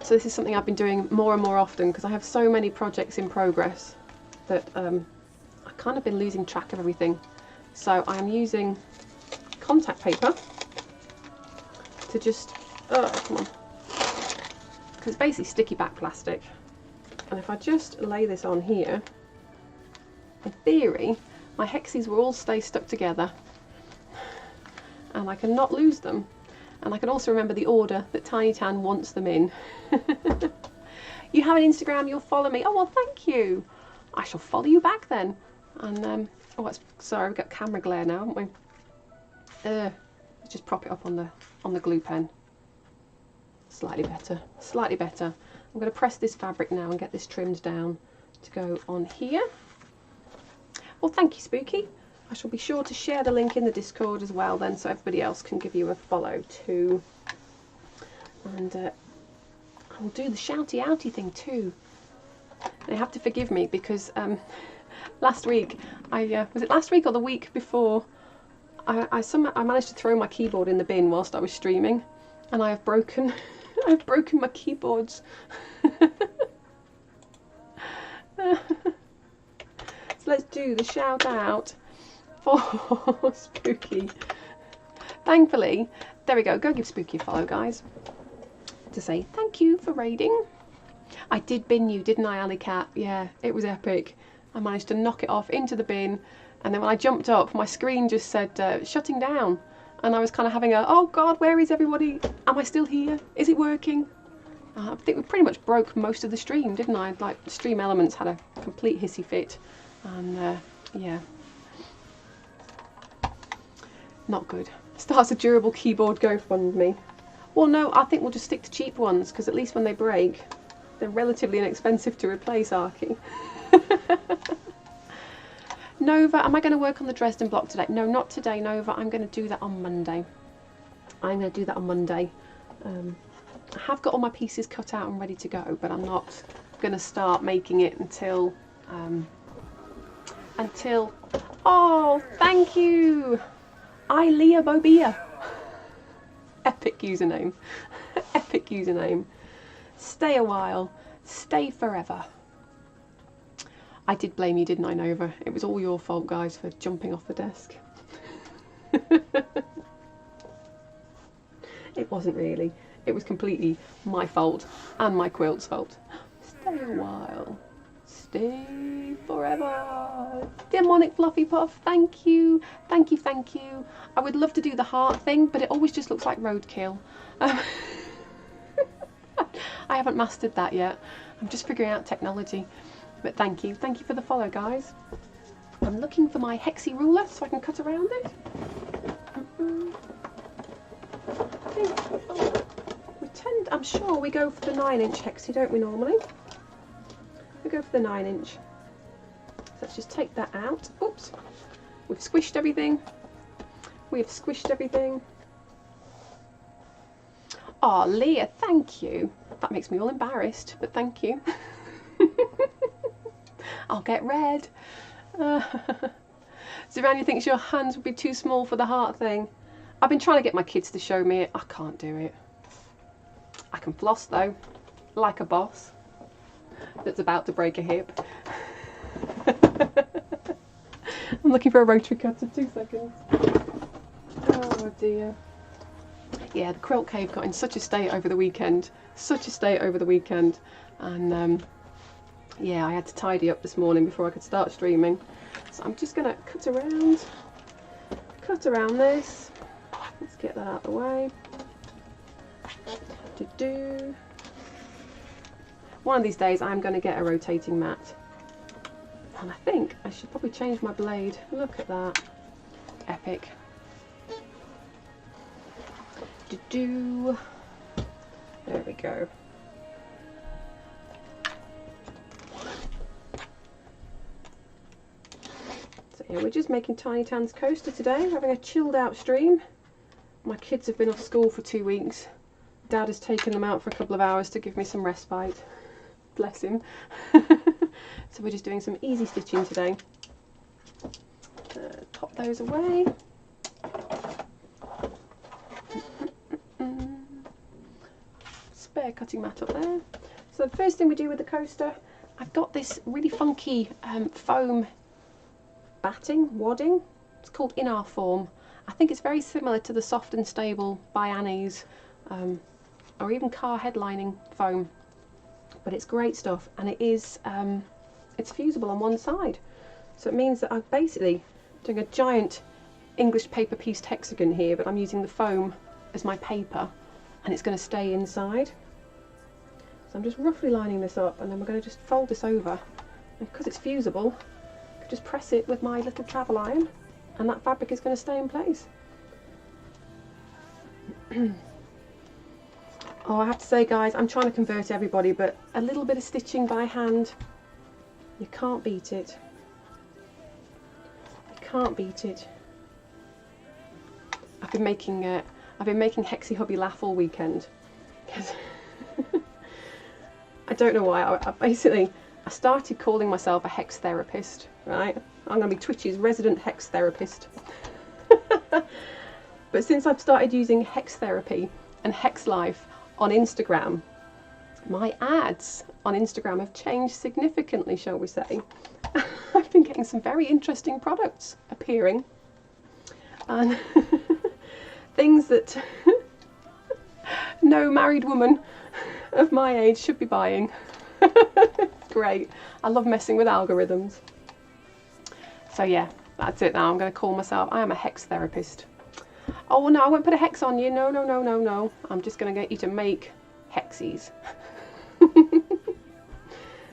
So this is something I've been doing more and more often because I have so many projects in progress that I've kind of been losing track of everything. So I am using contact paper to just, come on, because it's basically sticky back plastic. And if I just lay this on here, in theory, my hexies will all stay stuck together and I can not lose them. And I can also remember the order that Tiny Tan wants them in. You have an Instagram, you'll follow me. Oh, well, thank you. I shall follow you back then. And, oh, sorry, we've got camera glare now, haven't we? Let's just prop it up on the glue pen. Slightly better, slightly better. I'm going to press this fabric now and get this trimmed down to go on here. Well, thank you, Spooky. I shall be sure to share the link in the Discord as well then, so everybody else can give you a follow too. And I'll do the shouty outy thing too. They have to forgive me because last week, was it last week or the week before, I managed to throw my keyboard in the bin whilst I was streaming, and I have broken I've broken my keyboards. So let's do the shout out for Spooky. Thankfully, there we go. Go give Spooky a follow, guys. To say thank you for raiding. I did bin you, didn't I, Alley Cat? Yeah, it was epic. I managed to knock it off into the bin, and then when I jumped up, my screen just said shutting down, and I was kind of having a, oh god, where is everybody? Am I still here? Is it working? I think we pretty much broke most of the stream, didn't I? Like, Stream Elements had a complete hissy fit, and yeah. Not good. Starts a durable keyboard GoFundMe. Well, no, I think we'll just stick to cheap ones, because at least when they break, they're relatively inexpensive to replace, Arky. Nova, am I going to work on the Dresden block today? No, not today, Nova. I'm going to do that on Monday. I'm going to do that on Monday. I have got all my pieces cut out and ready to go, but I'm not going to start making it until... Oh, thank you! Ilea Bobia. Epic username. Epic username. Stay a while. Stay forever. I did blame you, didn't I, Nova? It was all your fault, guys, for jumping off the desk. It wasn't really. It was completely my fault and my quilt's fault. Stay a while. Stay forever. Demonic Fluffy Puff, thank you. Thank you, thank you. I would love to do the heart thing, but it always just looks like roadkill. I haven't mastered that yet. I'm just figuring out technology. But thank you. Thank you for the follow, guys. I'm looking for my Hexie ruler so I can cut around it. I'm sure we go for the 9-inch Hexie, don't we, normally? We go for the 9-inch. So let's just take that out. Oops. We've squished everything. We have squished everything. Oh, Leah, thank you. That makes me all embarrassed, but thank you. I'll get red. Zirania thinks your hands would be too small for the heart thing. I've been trying to get my kids to show me it. I can't do it. I can floss though, like a boss that's about to break a hip. I'm looking for a rotary cutter, 2 seconds. Oh dear. Yeah, the quilt cave got in such a state over the weekend. Such a state over the weekend. And yeah, I had to tidy up this morning before I could start streaming. So I'm just going to cut around this. Let's get that out of the way. One of these days I'm going to get a rotating mat. And I think I should probably change my blade. Look at that. Epic. There we go. So yeah, we're just making Tiny Tan's coaster today, having a chilled out stream. My kids have been off school for 2 weeks. Dad has taken them out for a couple of hours to give me some respite. Bless him. So we're just doing some easy stitching today. Pop those away. Spare spare cutting mat up there. So the first thing we do with the coaster, I've got this really funky foam wadding. It's called In Our Form. I think it's very similar to the Soft and Stable by Annie's, or even car headlining foam. But it's great stuff, and it is it's fusible on one side. So it means that I'm basically doing a giant English paper pieced hexagon here, but I'm using the foam as my paper, and it's going to stay inside. So I'm just roughly lining this up, and then we're going to just fold this over. And because it's fusible, I can just press it with my little travel iron, and that fabric is going to stay in place. Oh, I have to say, guys, I'm trying to convert everybody, but a little bit of stitching by hand, you can't beat it. You can't beat it. I've been making Hexie Hubby laugh all weekend. I don't know why. I started calling myself a hex therapist, right? I'm going to be Twitch's resident hex therapist. But since I've started using hex therapy and hex life on Instagram, my ads on Instagram have changed significantly, shall we say. I've been getting some very interesting products appearing, and things that no married woman of my age should be buying. Great. I love messing with algorithms. So yeah, that's it now. I'm going to call myself, I am a hex therapist. Oh no, I won't put a hex on you. No, no, no, no, no. I'm just going to get you to make hexies.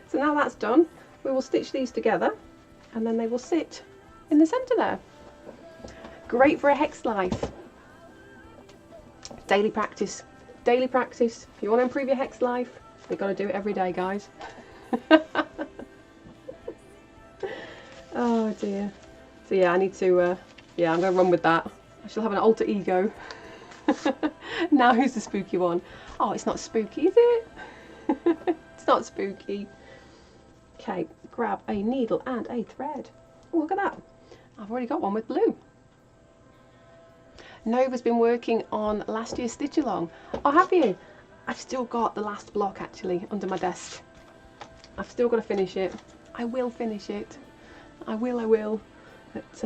So now that's done, we will stitch these together, and then they will sit in the centre there. Great for a hex life. Daily practice. Daily practice. If you want to improve your hex life, you've got to do it every day, guys. Oh dear. So yeah, I need to, yeah, I'm going to run with that. I shall have an alter ego. Now who's the spooky one? Oh, it's not spooky, is it? It's not spooky. Okay, grab a needle and a thread. Oh, look at that. I've already got one with blue. Nova's been working on last year's stitch along. Oh, have you? I've still got the last block actually under my desk. I've still got to finish it. I will finish it. I will. But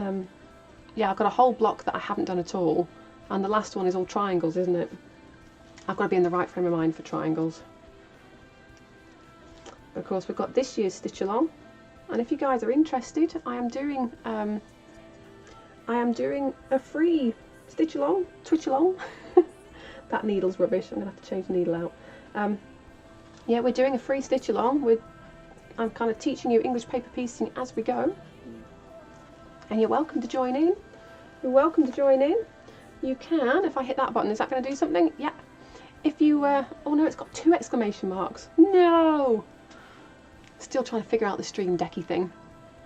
yeah, I've got a whole block that I haven't done at all, and the last one is all triangles, isn't it? I've got to be in the right frame of mind for triangles. Of course, we've got this year's stitch along, and if you guys are interested, I am doing a free stitch along, twitch along. That needle's rubbish. I'm gonna have to change the needle out. Yeah, we're doing a free stitch along with. I'm kind of teaching you English paper piecing as we go, and you're welcome to join in. You're welcome to join in. You can, if I hit that button, is that going to do something? Yeah. If you, oh no, it's got 2 exclamation marks. No! Still trying to figure out the Stream Decky thing.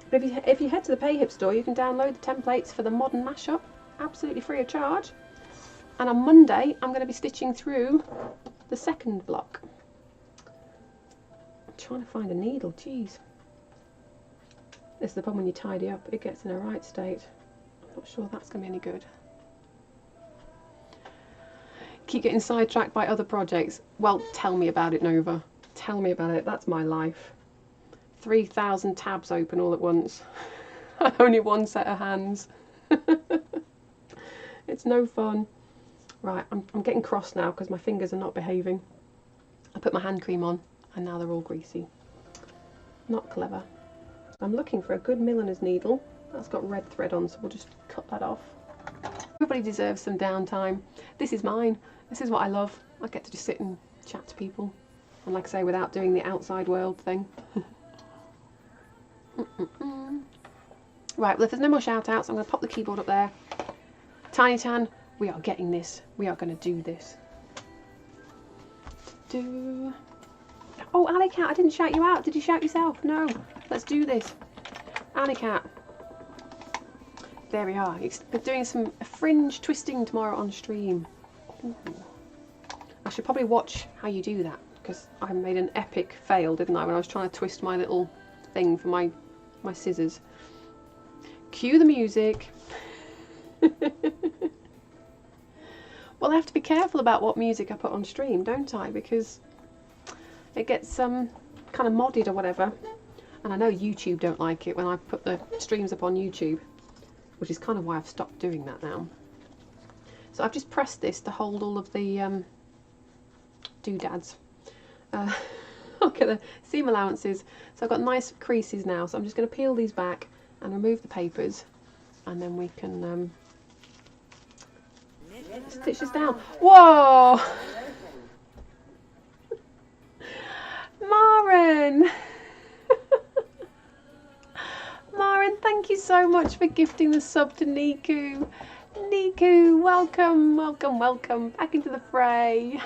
But if you head to the PayHip store, you can download the templates for the modern mashup, absolutely free of charge. And on Monday, I'm going to be stitching through the second block. I'm trying to find a needle, jeez. This is the problem when you tidy up, it gets in a right state. I'm not sure that's going to be any good. Keep getting sidetracked by other projects. Well, tell me about it, Nova. Tell me about it, that's my life. 3,000 tabs open all at once. Only one set of hands. It's no fun. Right, I'm getting cross now because my fingers are not behaving. I put my hand cream on and now they're all greasy. Not clever. I'm looking for a good milliner's needle. That's got red thread on, so we'll just cut that off. Everybody deserves some downtime. This is mine. This is what I love. I get to just sit and chat to people. And like I say, without doing the outside world thing. Right, well if there's no more shout outs, I'm going to pop the keyboard up there. Tiny Tan, we are getting this. We are going to do this. Oh, Alley Cat, I didn't shout you out. Did you shout yourself? No. Let's do this. Alley Cat. There we are. We're doing some fringe twisting tomorrow on stream. Ooh. I should probably watch how you do that, because I made an epic fail, didn't I, when I was trying to twist my little thing for my scissors. Cue the music. Well, I have to be careful about what music I put on stream, don't I? Because it gets kind of modded or whatever. And I know YouTube don't like it when I put the streams up on YouTube, which is kind of why I've stopped doing that now. So I've just pressed this to hold all of the doodads. Look at the seam allowances. So I've got nice creases now, so I'm just going to peel these back and remove the papers, and then we can stitch this down. Whoa! Maren! Maren, thank you so much for gifting the sub to Niku. Niku, welcome, welcome, welcome back into the fray.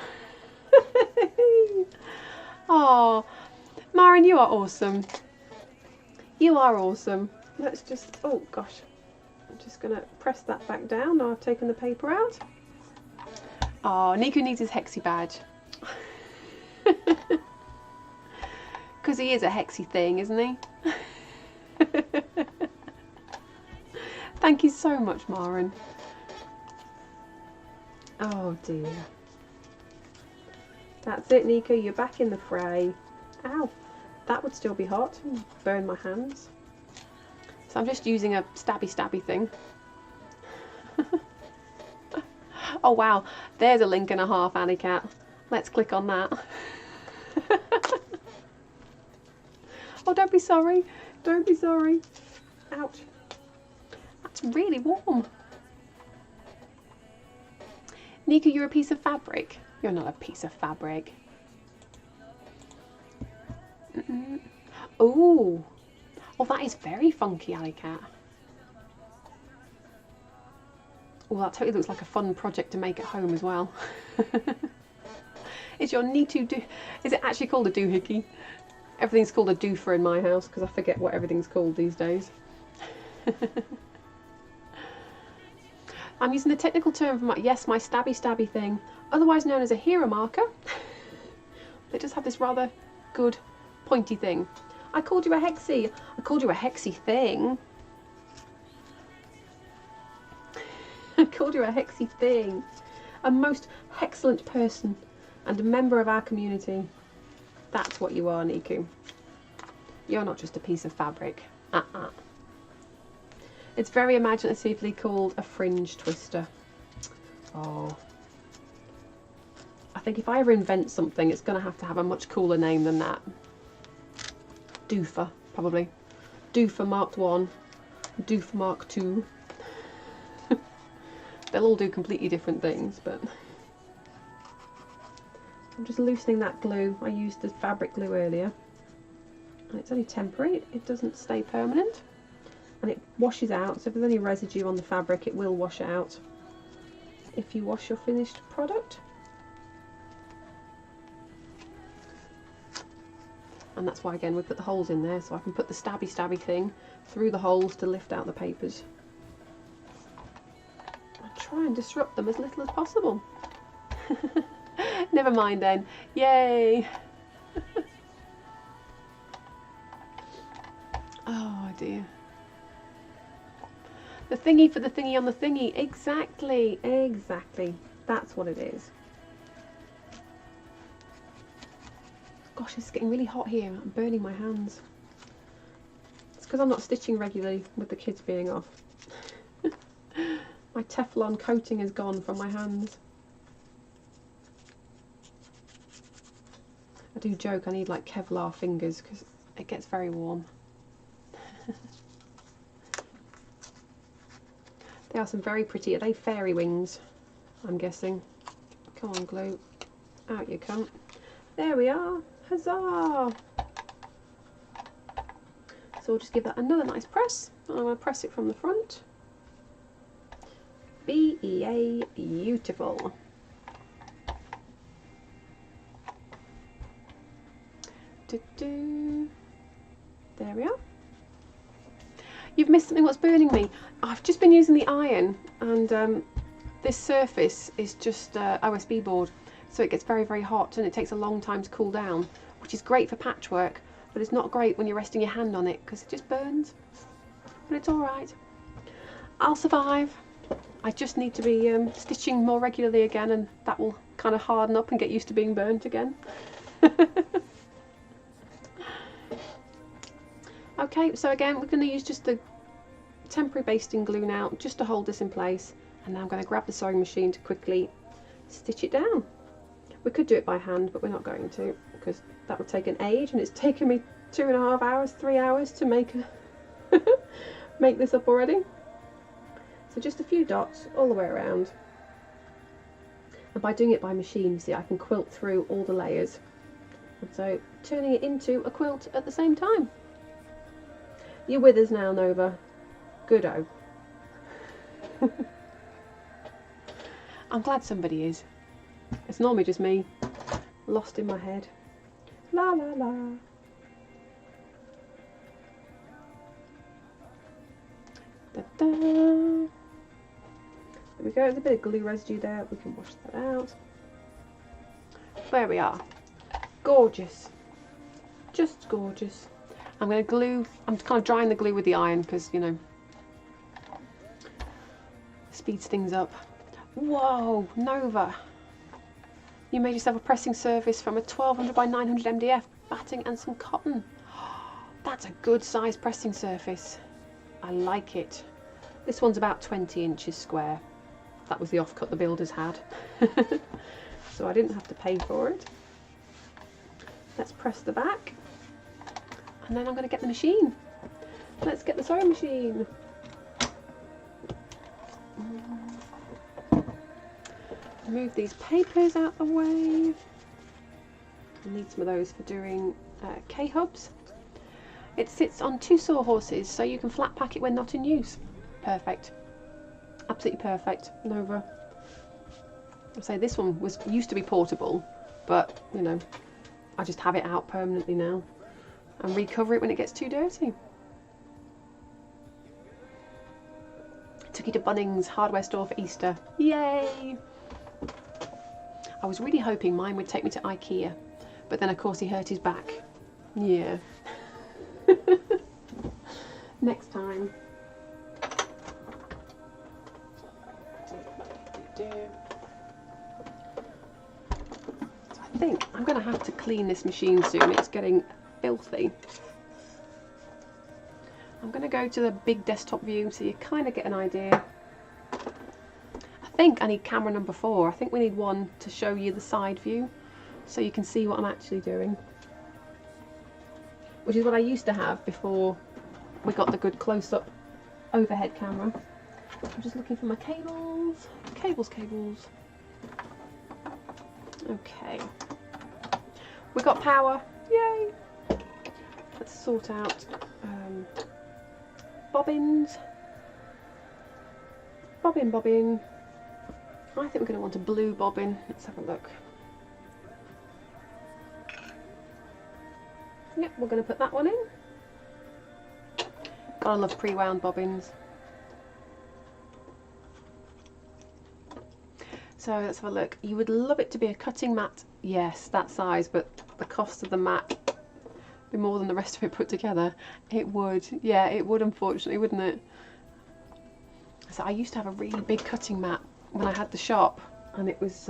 Oh, Maren, you are awesome. You are awesome. Let's just, oh gosh, I'm just going to press that back down now I've taken the paper out. Oh, Niku needs his Hexie badge. Because he is a Hexie thing, isn't he? Thank you so much, Maren. Oh dear. That's it, Niku, you're back in the fray. Ow, that would still be hot. Burn my hands. So I'm just using a stabby thing. Oh wow, there's a link and a half, Anicat. Let's click on that. Oh, don't be sorry. Don't be sorry. Ouch. That's really warm. Niku, you're a piece of fabric. You're not a piece of fabric. Ooh. Oh, that is very funky, Alicat. Oh, that totally looks like a fun project to make at home as well. Is your Nitu do? Is it actually called a doohickey? Everything's called a doofer in my house because I forget what everything's called these days. I'm using the technical term for my, yes, my stabby thing, otherwise known as a hero marker. They just have this rather good pointy thing. I called you a Hexie. I called you a Hexie thing. I called you a Hexie thing. A most excellent person and a member of our community. That's what you are, Niku. You're not just a piece of fabric. It's very imaginatively called a fringe twister. Oh. I think if I ever invent something, it's going to have a much cooler name than that. Doofer, probably. Doofer Mark 1. Doofer Mark 2. They'll all do completely different things, but... I'm just loosening that glue. I used the fabric glue earlier. And it's only temporary. It doesn't stay permanent. And it washes out, so if there's any residue on the fabric, it will wash out if you wash your finished product. And that's why, again, we put the holes in there, so I can put the stabby thing through the holes to lift out the papers. I try and disrupt them as little as possible. Never mind then. Yay! Oh dear. The thingy for the thingy on the thingy. Exactly, exactly. That's what it is. Gosh, it's getting really hot here. I'm burning my hands. It's because I'm not stitching regularly with the kids being off. My Teflon coating is gone from my hands. I do joke I need like Kevlar fingers because it gets very warm. They are some very pretty, are they fairy wings? I'm guessing. Come on, glue. Out you come. There we are. Huzzah! So we'll just give that another nice press. And I'm going to press it from the front. B-E-A, beautiful. There we are. You've missed something. What's burning me? I've just been using the iron, and this surface is just OSB board, so it gets very hot and it takes a long time to cool down, which is great for patchwork, but it's not great when you're resting your hand on it because it just burns. But it's alright. I'll survive. I just need to be stitching more regularly again, and that will kind of harden up and get used to being burnt again. Okay, so again we're going to use just the temporary basting glue now just to hold this in place, and now I'm going to grab the sewing machine to quickly stitch it down. We could do it by hand, but we're not going to, because that would take an age, and it's taken me 2.5 hours, 3 hours to make make this up already. So just a few dots all the way around, and by doing it by machine, you see, I can quilt through all the layers, and so turning it into a quilt at the same time. You're with us now, Nova. Good-o. I'm glad somebody is. It's normally just me, lost in my head. La la la. Da da. There we go, there's a bit of glue residue there, we can wash that out. There we are. Gorgeous. Just gorgeous. I'm going to glue, I'm kind of drying the glue with the iron because, you know, speeds things up. Whoa, Nova. You made yourself a pressing surface from a 1200 by 900 MDF, batting and some cotton. That's a good size pressing surface. I like it. This one's about 20 inches square. That was the offcut the builders had. So I didn't have to pay for it. Let's press the back. And then I'm going to get the machine. Let's get the sewing machine. Move these papers out the way. I need some of those for doing K-hubs. It sits on 2 sawhorses, so you can flat pack it when not in use. Perfect. Absolutely perfect. Nova. I say this one used to be portable, but you know, I just have it out permanently now and recover it when it gets too dirty. Took it to Bunnings hardware store for Easter. Yay! I was really hoping mine would take me to IKEA, but then of course he hurt his back. Yeah. Next time. So I think I'm going to have to clean this machine soon. It's getting filthy. I'm going to go to the big desktop view so you kind of get an idea. I think I need camera number 4. I think we need one to show you the side view so you can see what I'm actually doing, which is what I used to have before we got the good close-up overhead camera. I'm just looking for my cables. Cables. Okay. We got power. Yay! Let's sort out bobbins. Bobbin. I think we're going to want a blue bobbin. Let's have a look. Yep, we're going to put that one in. Gotta love pre-wound bobbins. So let's have a look. You would love it to be a cutting mat. Yes, that size, but the cost of the mat would be more than the rest of it put together. It would. Yeah, it would, unfortunately, wouldn't it? So I used to have a really big cutting mat when I had the shop, and it was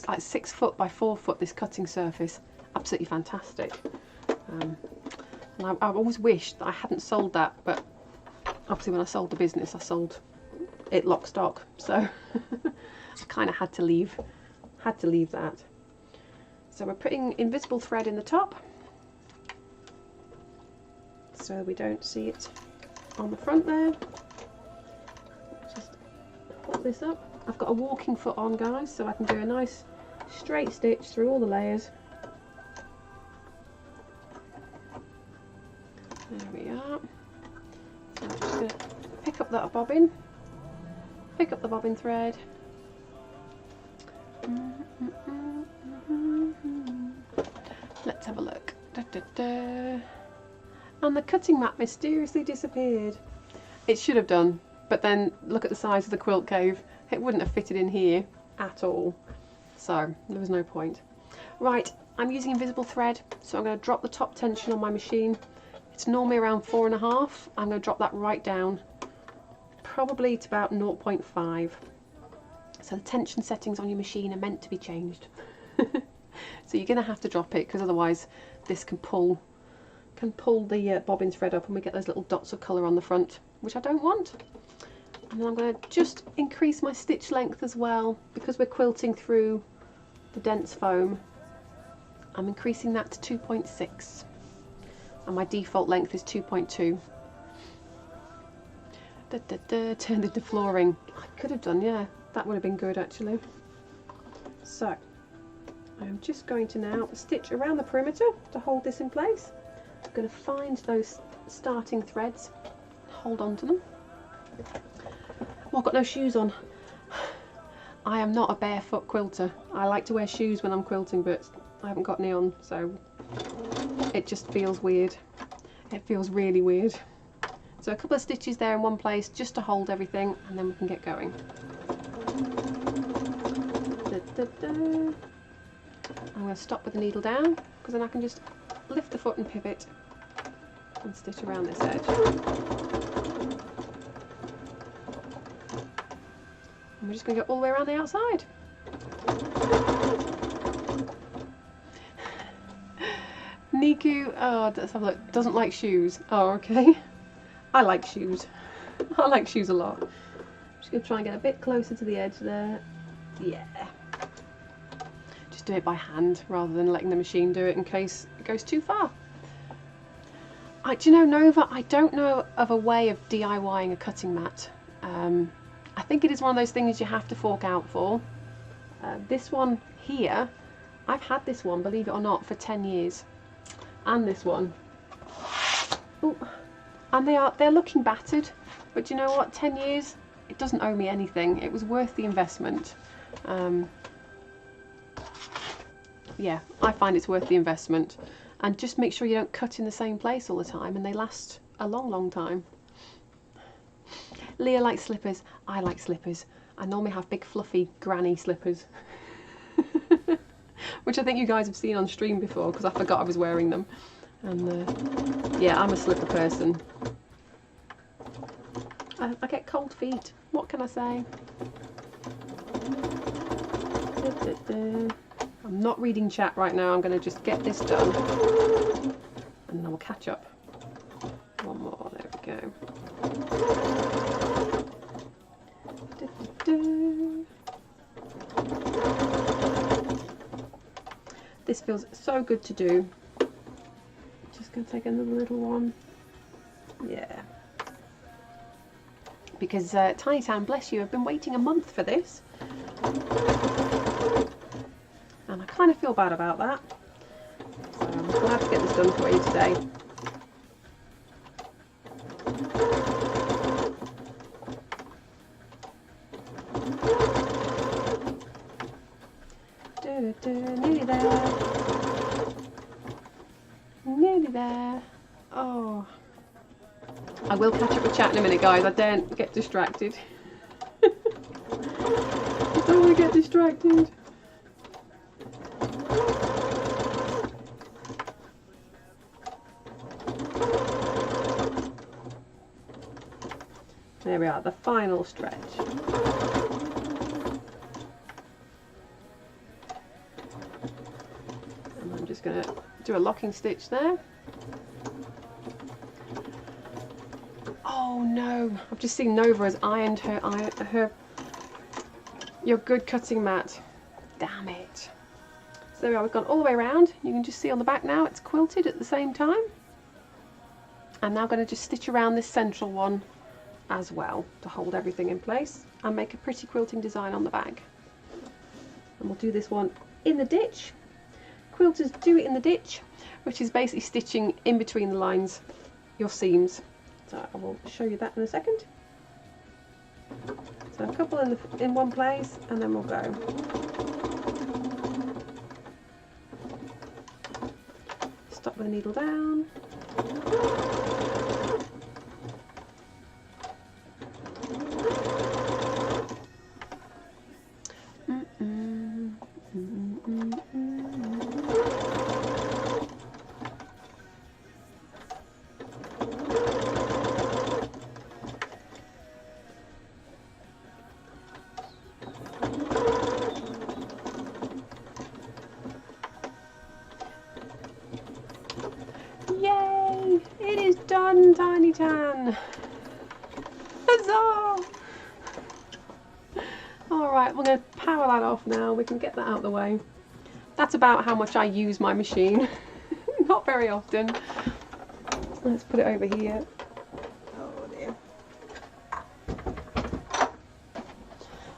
like 6 foot by 4 foot, this cutting surface. Absolutely fantastic. And I've always wished that I hadn't sold that, but obviously when I sold the business I sold it lock stock, so I kind of had to leave that. So we're putting invisible thread in the top so we don't see it on the front there. Just put this up. I've got a walking foot on, guys, so I can do a nice straight stitch through all the layers. There we are. So I'm just going to pick up that bobbin, pick up the bobbin thread. Let's have a look. And the cutting mat mysteriously disappeared. It should have done, but then look at the size of the quilt cave. It wouldn't have fitted in here at all, so there was no point. Right, I'm using invisible thread, so I'm going to drop the top tension on my machine. It's normally around 4.5. I'm going to drop that right down, probably to about 0.5. So the tension settings on your machine are meant to be changed. So you're going to have to drop it, because otherwise this can pull can pull the bobbin thread up and we get those little dots of colour on the front, which I don't want. And then I'm going to just increase my stitch length as well, because we're quilting through the dense foam. I'm increasing that to 2.6 and my default length is 2.2. Turned into flooring. I could have done, yeah, that would have been good actually. So I'm just going to now stitch around the perimeter to hold this in place. I'm going to find those starting threads, hold on to them. Oh, I've got no shoes on. I am not a barefoot quilter. I like to wear shoes when I'm quilting, but I haven't got any on, so it just feels weird. It feels really weird. So a couple of stitches there in one place just to hold everything, and then we can get going. I'm going to stop with the needle down, because then I can just lift the foot and pivot and stitch around this edge. And we're just going to go all the way around the outside. Niku, oh, let's have a look, doesn't like shoes. Oh, okay. I like shoes. I like shoes a lot. I'm just going to try and get a bit closer to the edge there. Yeah. Just do it by hand rather than letting the machine do it in case it goes too far. Do you know, Nova, I don't know of a way of DIYing a cutting mat. I think it is one of those things you have to fork out for. This one here, I've had this one, believe it or not, for 10 years. And this one. Ooh. And they're looking battered, but you know what, 10 years, it doesn't owe me anything. It was worth the investment. Yeah, I find it's worth the investment. And just make sure you don't cut in the same place all the time, and they last a long, long time. Leah likes slippers. I like slippers. I normally have big fluffy granny slippers. Which I think you guys have seen on stream before, because I forgot I was wearing them. And yeah, I'm a slipper person. I get cold feet. What can I say? I'm not reading chat right now. I'm going to just get this done. And then we'll catch up. One more. There we go. This feels so good to do. Just going to take another little one. Yeah. Because Tiny Town, bless you, I've been waiting a month for this. And I kind of feel bad about that. So I'm glad to get this done for you today. Nearly there. Nearly there. Oh. I will catch up with chat in a minute, guys. I daren't get distracted. I don't want to get distracted. There we are, the final stretch. And I'm just going to do a locking stitch there. Oh no, I've just seen Nova has ironed her your good cutting mat. Damn it. So there we are, we've gone all the way around. You can just see on the back now it's quilted at the same time. I'm now going to just stitch around this central one as well to hold everything in place and make a pretty quilting design on the back. And we'll do this one in the ditch. Quilters do it in the ditch, which is basically stitching in between the lines, your seams. So I will show you that in a second. So a couple in one place, and then we'll go. Stop with the needle down. Yay! Tiny Tan. Huzzah! Alright, we're going to power that off now. We can get that out of the way. That's about how much I use my machine. Not very often. Let's put it over here. Oh dear.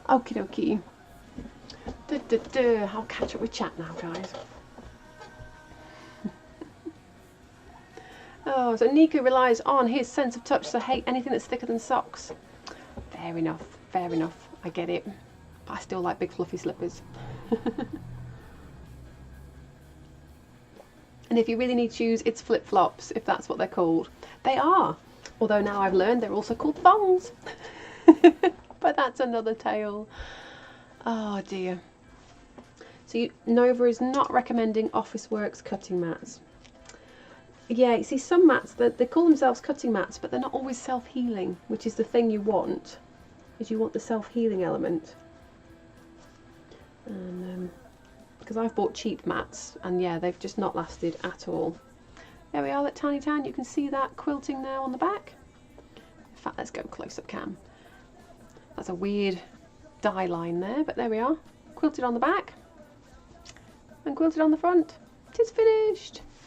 Okie dokie. I'll catch up with chat now, guys. Oh, so Niku relies on his sense of touch to hate anything that's thicker than socks. Fair enough, fair enough. I get it. But I still like big fluffy slippers. And if you really need shoes, it's flip-flops, if that's what they're called. They are. Although now I've learned they're also called thongs. But that's another tale. Oh dear. So Nova is not recommending Officeworks cutting mats. Yeah, you see some mats, they call themselves cutting mats, but they're not always self-healing, which is the thing you want, is you want the self-healing element. And because I've bought cheap mats, and yeah, they've just not lasted at all. There we are, that Tiny Tan, you can see that quilting now on the back. In fact, let's go close-up cam. That's a weird dye line there, but there we are. Quilted on the back, and quilted on the front. It is finished!